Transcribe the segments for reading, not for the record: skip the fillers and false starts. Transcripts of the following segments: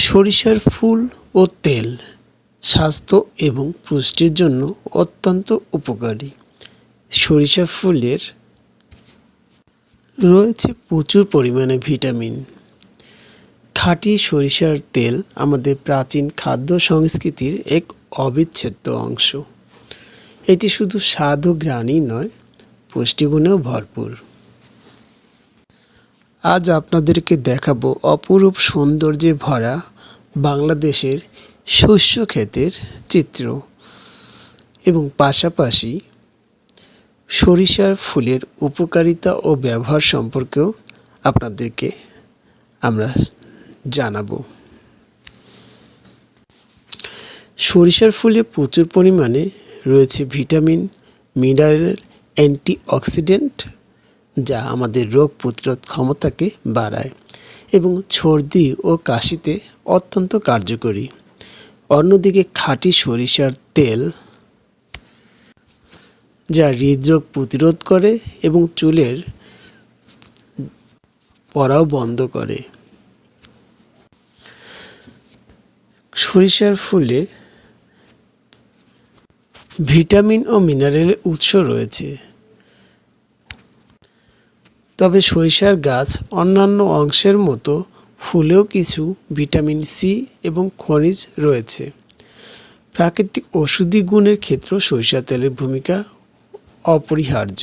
সরিষার ফুল ও তেল স্বাস্থ্য এবং পুষ্টির জন্য অত্যন্ত উপকারী। সরিষা ফুলের রয়েছে প্রচুর পরিমাণে ভিটামিন। খাঁটি সরিষার তেল আমাদের প্রাচীন খাদ্য সংস্কৃতির এক অবিচ্ছেদ্য অংশ। এটি শুধু স্বাদ ও ঘ্রাণই নয়, পুষ্টিগুণেও ভরপুর। আজ আপনাদেরকে দেখাবো অপরূপ সৌন্দর্যে ভরা বাংলাদেশের শস্য ক্ষেতের চিত্র এবং পাশাপাশি সরিষার ফুলের উপকারিতা ও ব্যবহার সম্পর্কেও আপনাদেরকে আমরা জানাবো। সরিষার ফুলে প্রচুর পরিমাণে রয়েছে ভিটামিন, মিনারেল, অ্যান্টিঅক্সিডেন্ট, যা আমাদের রোগ প্রতিরোধ ক্ষমতাকে বাড়ায় এবং সর্দি ও কাশিতে অত্যন্ত কার্যকরী। অন্যদিকে খাঁটি সরিষার তেল, যা হৃদরোগ প্রতিরোধ করে এবং চুলের পড়াও বন্ধ করে। সরিষার ফুলে ভিটামিন ও মিনারেলের উৎস রয়েছে, তবে সরিষার গাছ অন্যান্য অংশের মতো ফুলেও কিছু ভিটামিন সি এবং খনিজ রয়েছে। প্রাকৃতিক ঔষধি গুণের ক্ষেত্রেও সরিষা তেলের ভূমিকা অপরিহার্য।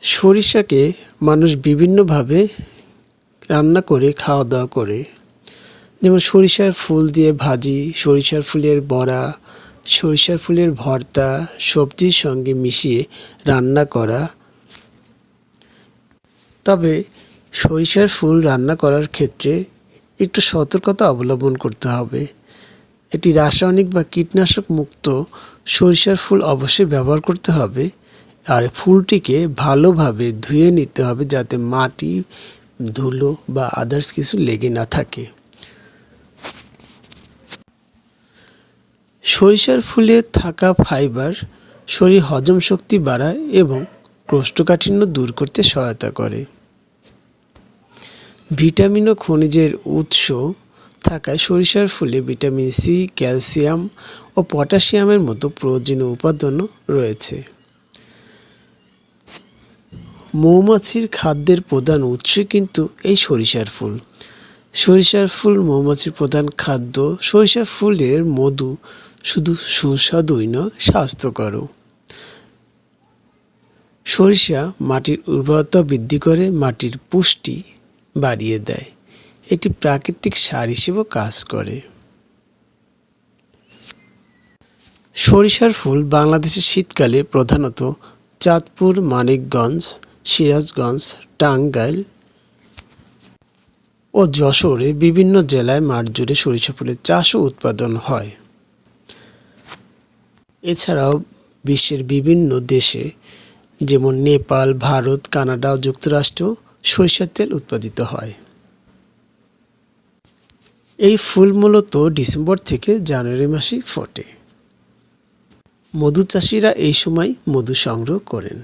সরিষাকে মানুষ বিভিন্নভাবে রান্না করে খাওয়া দাওয়া করে, যেমন সরিষার ফুল দিয়ে ভাজি, সরিষার ফুলের বড়া, সরিষার ফুলের ভর্তা, সবজির সঙ্গে মিশিয়ে রান্না করা। তবে সরিষার ফুল রান্না করার ক্ষেত্রে একটু সতর্কতা অবলম্বন করতে হবে। এটি রাসায়নিক বা কীটনাশক মুক্ত সরিষার ফুল অবশ্যই ব্যবহার করতে হবে, আর ফুলটিকে ভালোভাবে ধুয়ে নিতে হবে যাতে মাটি, ধুলো বা আদার্স কিছু লেগে না থাকে। সরিষার ফুলে থাকা ফাইবার শরীর হজম শক্তি বাড়ায় এবং কোষ্ঠকাঠিন্য দূর করতে সহায়তা করে। ভিটামিন ও খনিজের উৎস থাকায় সরিষার ফুলে ভিটামিন সি, ক্যালসিয়াম ও পটাশিয়ামের মতো প্রয়োজনীয় উপাদানও রয়েছে। মৌমাছির খাদ্যের প্রধান উৎস কিন্তু এই সরিষার ফুল। সরিষার ফুল মৌমাছির প্রধান খাদ্য। সরিষার ফুলের মধু শুধু সুস্বাদুই নয়, স্বাস্থ্যকরও। সরিষা মাটির উর্বরতা বৃদ্ধি করে, মাটির পুষ্টি বাড়িয়ে দেয়। এটি প্রাকৃতিক সার হিসেবেও কাজ করে। সরিষার ফুল বাংলাদেশের শীতকালে প্রধানত চাঁদপুর, মানিকগঞ্জ, সিরাজগঞ্জ, টাঙ্গাইল ও যশোরে বিভিন্ন জেলায় মাঠ জুড়ে সরিষা ফুলের চাষ ও উৎপাদন হয়। এছাড়াও বিশ্বের বিভিন্ন দেশে যেমন নেপাল, ভারত, কানাডা ও যুক্তরাষ্ট্র সরিষার তেল উৎপাদিত হয়। এই ফুল মূলত ডিসেম্বর থেকে জানুয়ারি মাসে ফোটে। মধু চাষিরা এই সময় মধু সংগ্রহ করেন।